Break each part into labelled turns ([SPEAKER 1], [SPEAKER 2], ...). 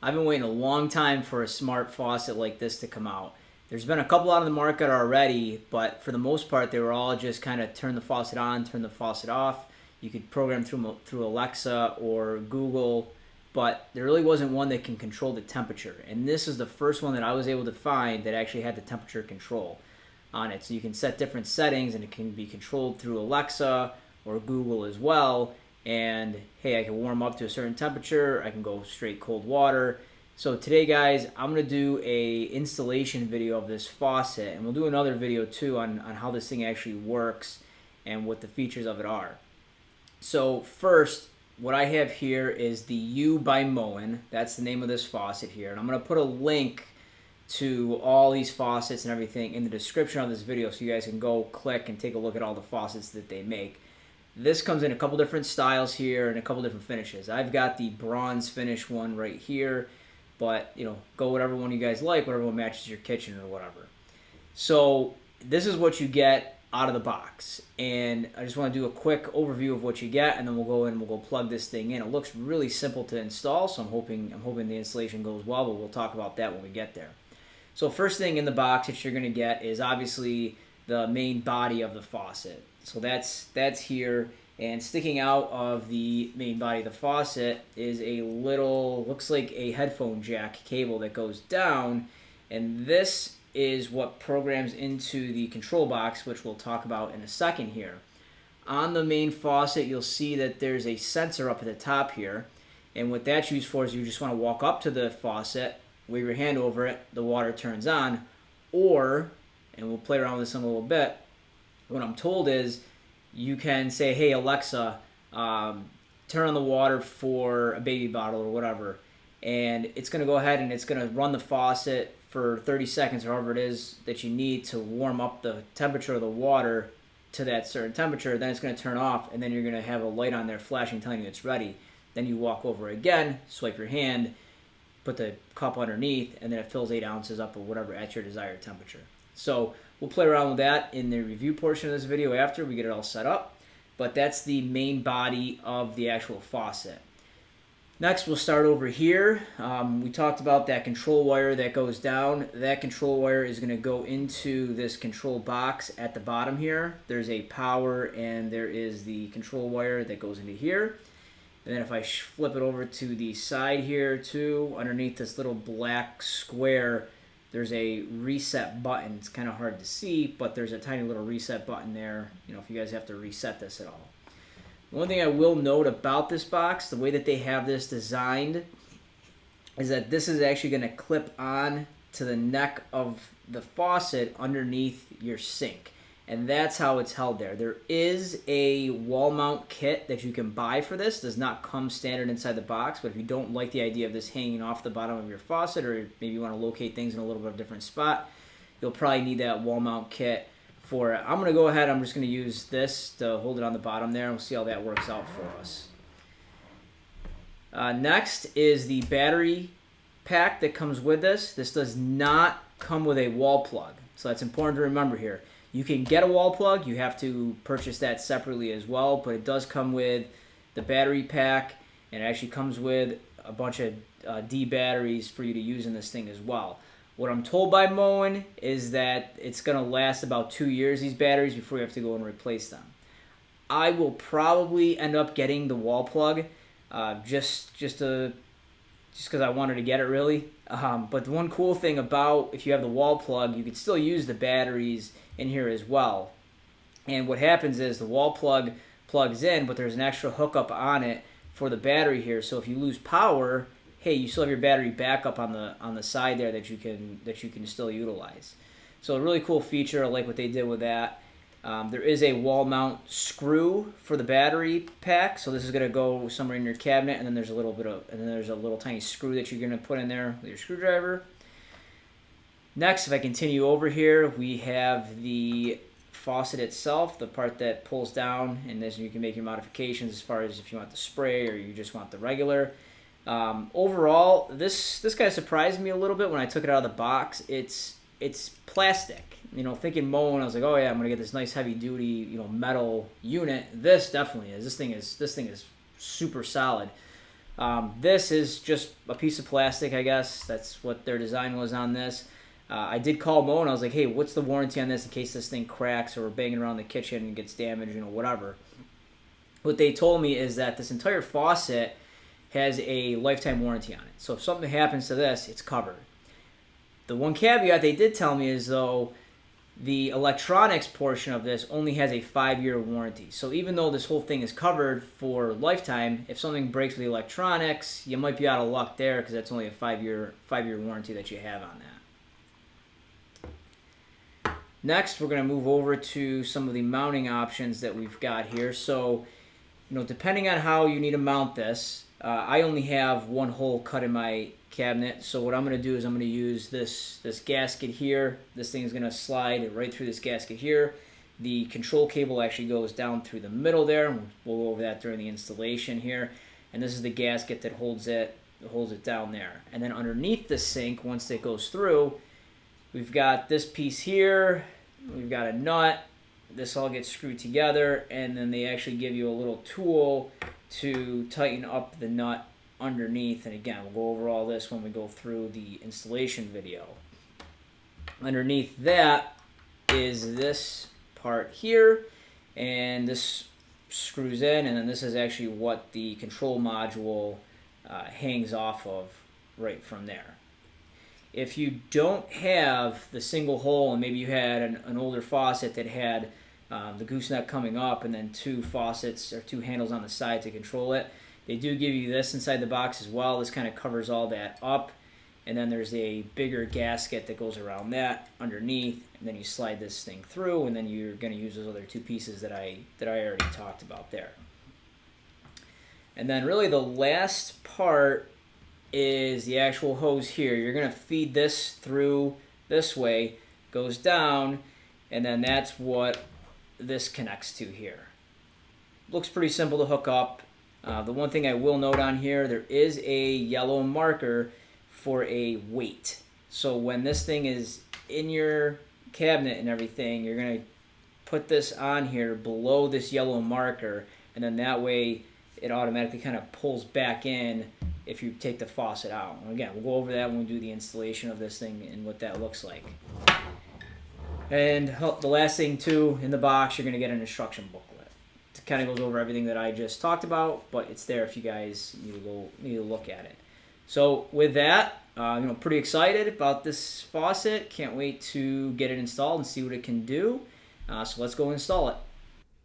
[SPEAKER 1] I've been waiting a long time for a smart faucet like this to come out. There's been a couple out on the market already, but for the most part, they were all just kind of turn the faucet on, turn the faucet off. You could program through Alexa or Google, but there really wasn't one that can control the temperature. And this is the first one that I was able to find that actually had the temperature control on it. So you can set different settings, and it can be controlled through Alexa or Google as well. And hey, I can warm up to a certain temperature. I can go straight cold water. So today, guys, I'm going to do a installation video of this faucet, and we'll do another video too on how this thing actually works and what the features of it are. So first, what I have here is the U by Moen. That's the name of this faucet here. And I'm going to put a link to all these faucets and everything in the description of this video so you guys can go click and take a look at all the faucets that they make. This comes in a couple different styles here and a couple different finishes. I've got the bronze finish one right here, but you know, go whatever one you guys like, whatever one matches your kitchen or whatever. So this is what you get out of the box, and I just want to do a quick overview of what you get, and then we'll go in and we'll go plug this thing in. It looks really simple to install, so I'm hoping the installation goes well, but we'll talk about that when we get there. So first thing in the box that you're going to get is obviously the main body of the faucet. So that's here, and sticking out of the main body of the faucet is a little, looks like a headphone jack cable that goes down, and this is what programs into the control box, which we'll talk about in a second here. On the main faucet, you'll see that there's a sensor up at the top here, and what that's used for is you just want to walk up to the faucet, wave your hand over it, the water turns on, or, and we'll play around with this in a little bit, what I'm told is you can say, hey Alexa, turn on the water for a baby bottle or whatever, and it's going to go ahead and it's going to run the faucet for 30 seconds or however it is that you need to warm up the temperature of the water to that certain temperature. Then it's going to turn off, and then you're going to have a light on there flashing telling you it's ready. Then you walk over again, swipe your hand, put the cup underneath, and then it fills 8 ounces up or whatever at your desired temperature. So we'll play around with that in the review portion of this video after we get it all set up, but that's the main body of the actual faucet. Next, we'll start over here. We talked about that control wire that goes down. That control wire is going to go into this control box at the bottom here. There's a power, and there is the control wire that goes into here. And then if I flip it over to the side here too, underneath this little black square, there's a reset button. It's kind of hard to see, but there's a tiny little reset button there, you know, if you guys have to reset this at all. One thing I will note about this box, the way that they have this designed, is that this is actually going to clip on to the neck of the faucet underneath your sink. And that's how it's held there. There is a wall mount kit that you can buy for this. It does not come standard inside the box, but if you don't like the idea of this hanging off the bottom of your faucet, or maybe you want to locate things in a little bit of a different spot, you'll probably need that wall mount kit for it. I'm going to go ahead, I'm just going to use this to hold it on the bottom there, and we'll see how that works out for us. Next is the battery pack that comes with this. This does not come with a wall plug, so that's important to remember here. You can get a wall plug, you have to purchase that separately as well, but it does come with the battery pack, and it actually comes with a bunch of D batteries for you to use in this thing as well. What I'm told by Moen is that it's going to last about 2 years, these batteries, before you have to go and replace them. I will probably end up getting the wall plug just because I wanted to get it, really. But the one cool thing about if you have the wall plug, you can still use the batteries in here as well. And what happens is the wall plug plugs in, but there's an extra hookup on it for the battery here. So if you lose power, hey, you still have your battery backup on the side there that you can still utilize. So a really cool feature. I like what they did with that. There is a wall mount screw for the battery pack, so this is going to go somewhere in your cabinet, and then there's a little tiny screw that you're going to put in there with your screwdriver. Next, if I continue over here, we have the faucet itself, the part that pulls down, and this you can make your modifications as far as if you want the spray or you just want the regular. Overall, this kind of surprised me a little bit when I took it out of the box. It's plastic. You know, thinking Moen, I was like, oh yeah, I'm gonna get this nice heavy duty, you know, metal unit. This definitely is. This thing is super solid. This is just a piece of plastic, I guess. That's what their design was on this. I did call Moen. I was like, hey, what's the warranty on this in case this thing cracks or we're banging around the kitchen and gets damaged, whatever. What they told me is that this entire faucet has a lifetime warranty on it. So if something happens to this, it's covered. The one caveat they did tell me is, though, the electronics portion of this only has a 5-year warranty. So even though this whole thing is covered for lifetime, if something breaks with the electronics, you might be out of luck there because that's only a 5-year warranty that you have on that. Next, we're going to move over to some of the mounting options that we've got here. So, depending on how you need to mount this, I only have one hole cut in my cabinet. So what I'm going to do is I'm going to use this gasket here. This thing is going to slide right through this gasket here. The control cable actually goes down through the middle there. We'll go over that during the installation here. And this is the gasket that holds it down there. And then underneath the sink, once it goes through, we've got this piece here. We've got a nut. This all gets screwed together, and then they actually give you a little tool to tighten up the nut underneath. And again, we'll go over all this when we go through the installation video. Underneath that is this part here, and this screws in, and then this is actually what the control module hangs off of right from there. If you don't have the single hole, and maybe you had an older faucet that had the gooseneck coming up and then two faucets or two handles on the side to control it, they do give you this inside the box as well. This kind of covers all that up. And then there's a bigger gasket that goes around that underneath, and then you slide this thing through, and then you're going to use those other two pieces that I already talked about there. And then really the last part is the actual hose here. You're going to feed this through this way, goes down, and then that's what this connects to here. Looks pretty simple to hook up. The one thing I will note on here, there is a yellow marker for a weight. So when this thing is in your cabinet and everything, you're going to put this on here below this yellow marker, and then that way it automatically kind of pulls back in if you take the faucet out. And again, we'll go over that when we do the installation of this thing and what that looks like. And the last thing too, in the box, you're going to get an instruction booklet. It kind of goes over everything that I just talked about, but it's there if you guys need to look at it. So with that, pretty excited about this faucet. Can't wait to get it installed and see what it can do. So let's go install it.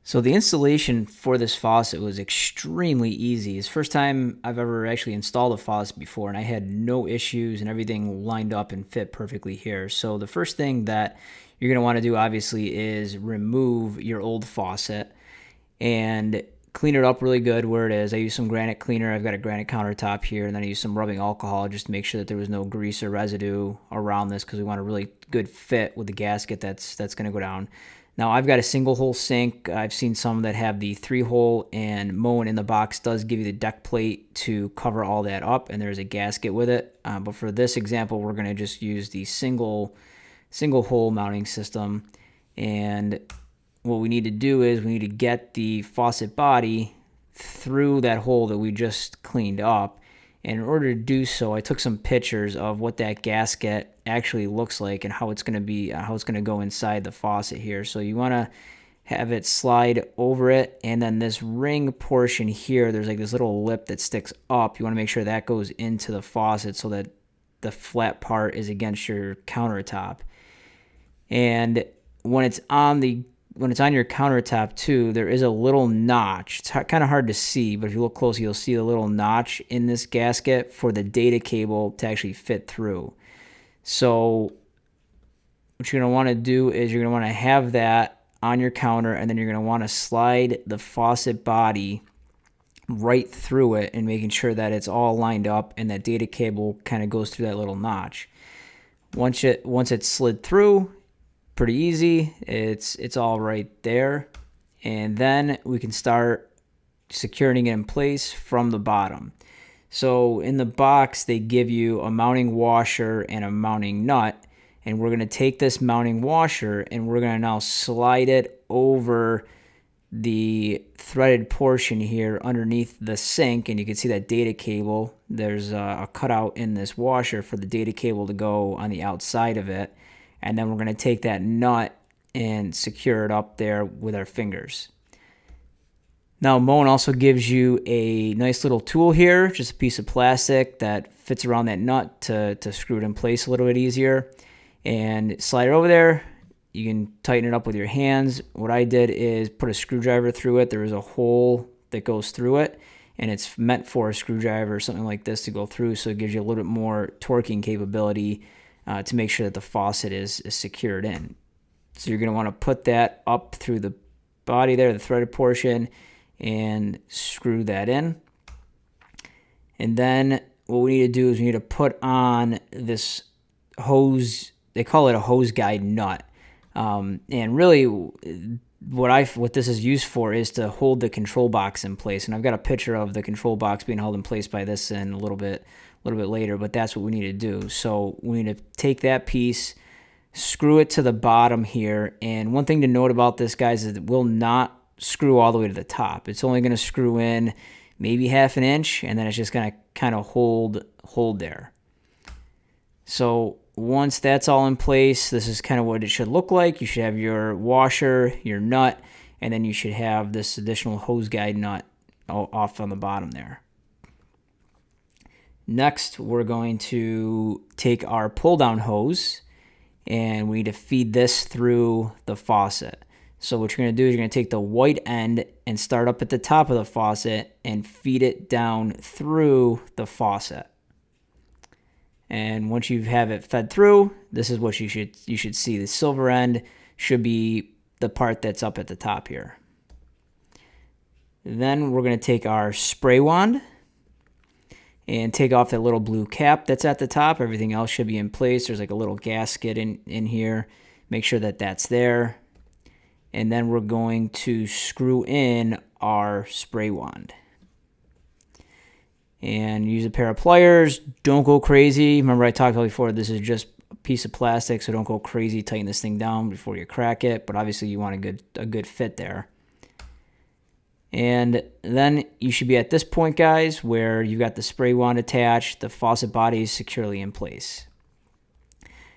[SPEAKER 1] So the installation for this faucet was extremely easy. It's the first time I've ever actually installed a faucet before, and I had no issues and everything lined up and fit perfectly here. So the first thing that you're going to want to do, obviously, is remove your old faucet and clean it up really good where it is. I use some granite cleaner. I've got a granite countertop here, and then I use some rubbing alcohol just to make sure that there was no grease or residue around this, because we want a really good fit with the gasket that's going to go down. Now, I've got a single hole sink. I've seen some that have the 3-hole, and Moen in the box does give you the deck plate to cover all that up, and there's a gasket with it. But for this example, we're going to just use the single hole mounting system. And what we need to do is we need to get the faucet body through that hole that we just cleaned up. And in order to do so, I took some pictures of what that gasket actually looks like and how it's going to go inside the faucet here. So you want to have it slide over it, and then this ring portion here, there's like this little lip that sticks up. You want to make sure that goes into the faucet so that the flat part is against your countertop. And when it's on your countertop too, there is a little notch. It's kind of hard to see, but if you look closely, you'll see a little notch in this gasket for the data cable to actually fit through. So what you're going to want to do is you're going to want to have that on your counter, and then you're going to want to slide the faucet body right through it and making sure that it's all lined up and that data cable kind of goes through that little notch. Once it's slid through, pretty easy. It's all right there. And then we can start securing it in place from the bottom. So in the box, they give you a mounting washer and a mounting nut. And we're going to take this mounting washer and we're going to now slide it over the threaded portion here underneath the sink, and you can see that data cable. There's a cutout in this washer for the data cable to go on the outside of it, and then we're going to take that nut and secure it up there with our fingers. Now, Moen also gives you a nice little tool here, just a piece of plastic that fits around that nut to screw it in place a little bit easier. And slide it over there. You can tighten it up with your hands. What I did is put a screwdriver through it. There is a hole that goes through it, and it's meant for a screwdriver or something like this to go through, so it gives you a little bit more torquing capability to make sure that the faucet is secured in. So you're going to want to put that up through the body there, the threaded portion, and screw that in. And then what we need to do is we need to put on this hose. They call it a hose guide nut. And really what this is used for is to hold the control box in place. And I've got a picture of the control box being held in place by this in a little bit later, but that's what we need to do. So we need to take that piece, screw it to the bottom here. And one thing to note about this, guys, is it will not screw all the way to the top. It's only going to screw in maybe half an inch, and then it's just going to kind of hold there. So once that's all in place, this is kind of what it should look like. You should have your washer, your nut, and then you should have this additional hose guide nut off on the bottom there. Next, we're going to take our pull-down hose, and we need to feed this through the faucet. So what you're going to do is you're going to take the white end and start up at the top of the faucet and feed it down through the faucet. And once you have it fed through, this is what you should see. The silver end should be the part that's up at the top here. Then we're going to take our spray wand and take off that little blue cap that's at the top. Everything else should be in place. There's like a little gasket in here. Make sure that that's there. And then we're going to screw in our spray wand. And use a pair of pliers. Don't go crazy. Remember I talked about before, this is just a piece of plastic, so don't go crazy. Tighten this thing down before you crack it. But obviously you want a good fit there. And then you should be at this point, guys, where you've got the spray wand attached. The faucet body is securely in place.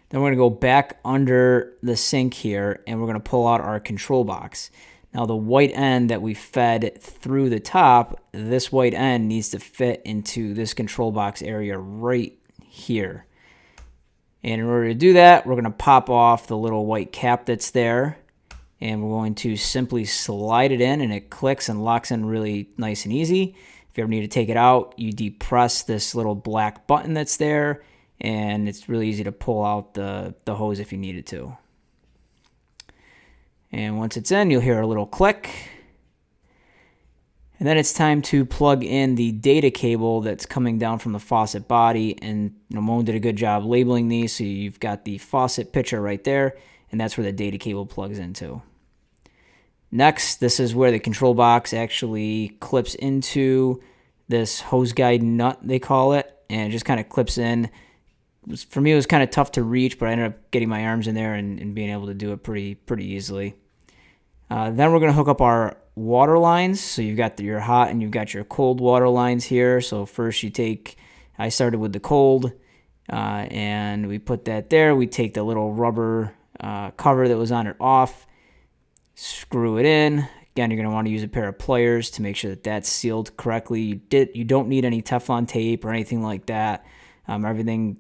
[SPEAKER 1] Then we're going to go back under the sink here, and we're going to pull out our control box. Now, the white end that we fed through the top, this white end needs to fit into this control box area right here. And in order to do that, we're going to pop off the little white cap that's there, and we're going to simply slide it in, and it clicks and locks in really nice and easy. If you ever need to take it out, you depress this little black button that's there, and it's really easy to pull out the hose if you needed to. And once it's in, you'll hear a little click. And then it's time to plug in the data cable that's coming down from the faucet body. And Moen did a good job labeling these, so you've got the faucet picture right there, and that's where the data cable plugs into. Next, this is where the control box actually clips into this hose guide nut, they call it, and it just kind of clips in. For me, it was kind of tough to reach, but I ended up getting my arms in there and being able to do it pretty easily. Then we're going to hook up our water lines. So you've got your hot and you've got your cold water lines here. So first I started with the cold, and we put that there. We take the little rubber cover that was on it off, screw it in. Again, you're going to want to use a pair of pliers to make sure that that's sealed correctly. You don't need any Teflon tape or anything like that. Everything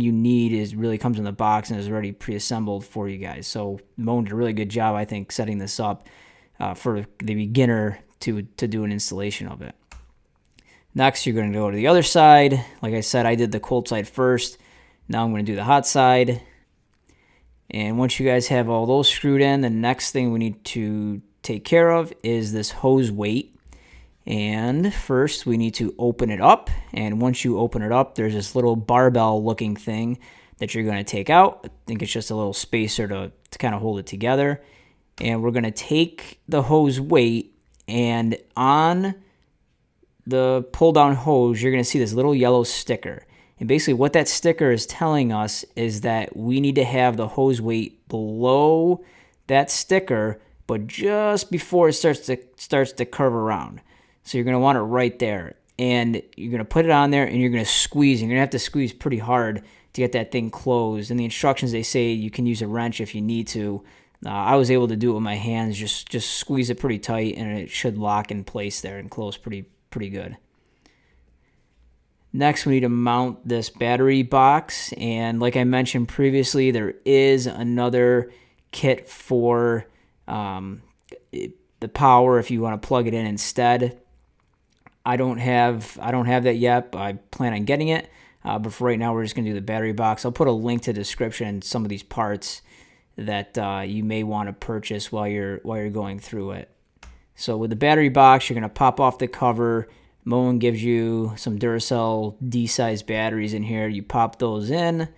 [SPEAKER 1] you need really comes in the box and is already pre-assembled for you guys. So Moen did a really good job, I think, setting this up for the beginner to do an installation of it. Next, you're going to go to the other side. Like I said, I did the cold side first. Now I'm going to do the hot side. And once you guys have all those screwed in, the next thing we need to take care of is this hose weight. And first we need to open it up, and once you open it up, there's this little barbell looking thing that you're going to take out. I think it's just a little spacer to kind of hold it together. And we're going to take the hose weight, and on the pull down hose, you're going to see this little yellow sticker. And basically what that sticker is telling us is that we need to have the hose weight below that sticker but just before it starts to curve around. So you're going to want it right there. And you're going to put it on there, and you're going to squeeze. You're going to have to squeeze pretty hard to get that thing closed. And the instructions, they say you can use a wrench if you need to. I was able to do it with my hands. Just squeeze it pretty tight, and it should lock in place there and close pretty good. Next, we need to mount this battery box. And like I mentioned previously, there is another kit for the power if you want to plug it in instead. I don't have that yet, but I plan on getting it. But for right now, we're just going to do the battery box. I'll put a link to the description and some of these parts that you may want to purchase while you're going through it. So with the battery box, you're going to pop off the cover. Moen gives you some Duracell D-size batteries in here. You pop those in,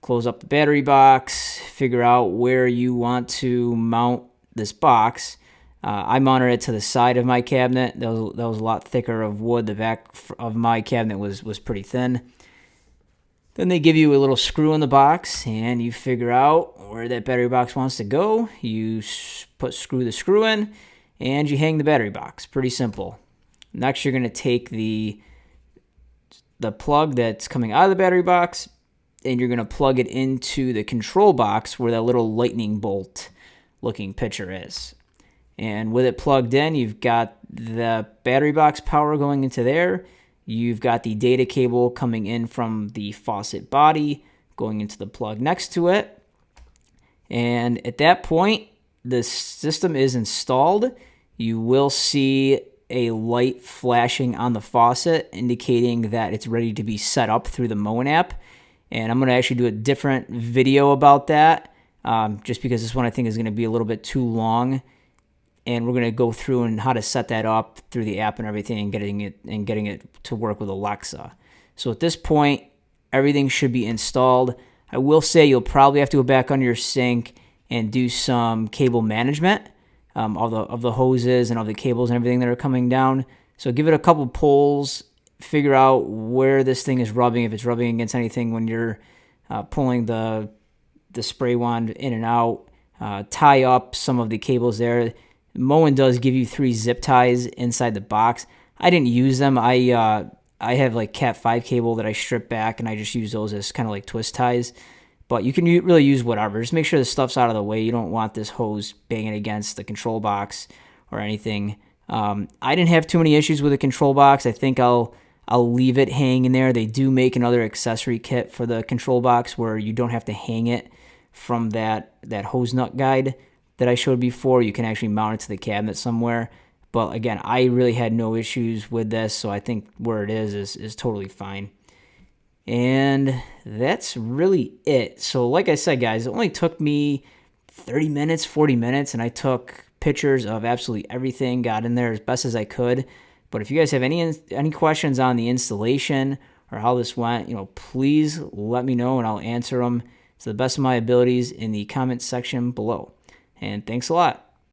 [SPEAKER 1] close up the battery box, figure out where you want to mount this box. I mounted it to the side of my cabinet. That was a lot thicker of wood. The back of my cabinet was pretty thin. Then they give you a little screw in the box, and you figure out where that battery box wants to go. You screw the screw in, and you hang the battery box. Pretty simple. Next, you're going to take the plug that's coming out of the battery box, and you're going to plug it into the control box where that little lightning bolt looking picture is. And with it plugged in, you've got the battery box power going into there. You've got the data cable coming in from the faucet body going into the plug next to it. And at that point, the system is installed. You will see a light flashing on the faucet indicating that it's ready to be set up through the Moen app. And I'm going to actually do a different video about that just because this one I think is going to be a little bit too long. And we're going to go through and how to set that up through the app and everything and getting it to work with Alexa. So at this point, everything should be installed. I will say you'll probably have to go back under your sink and do some cable management of the hoses and of the cables and everything that are coming down. So give it a couple pulls, figure out where this thing is rubbing, if it's rubbing against anything when you're pulling the spray wand in and out. Tie up some of the cables there. Moen does give you 3 zip ties inside the box. I didn't use them. I have like Cat 5 cable that I strip back, and I just use those as kind of like twist ties. But you can really use whatever. Just make sure the stuff's out of the way. You don't want this hose banging against the control box or anything. I didn't have too many issues with the control box. I think I'll leave it hanging there. They do make another accessory kit for the control box where you don't have to hang it from that hose nut guide that I showed before. You can actually mount it to the cabinet somewhere. But again, I really had no issues with this, so I think where it is totally fine. And that's really it. So like I said, guys, it only took me 30 minutes, 40 minutes, and I took pictures of absolutely everything, got in there as best as I could. But if you guys have any questions on the installation or how this went, please let me know, and I'll answer them to the best of my abilities in the comment section below. And thanks a lot.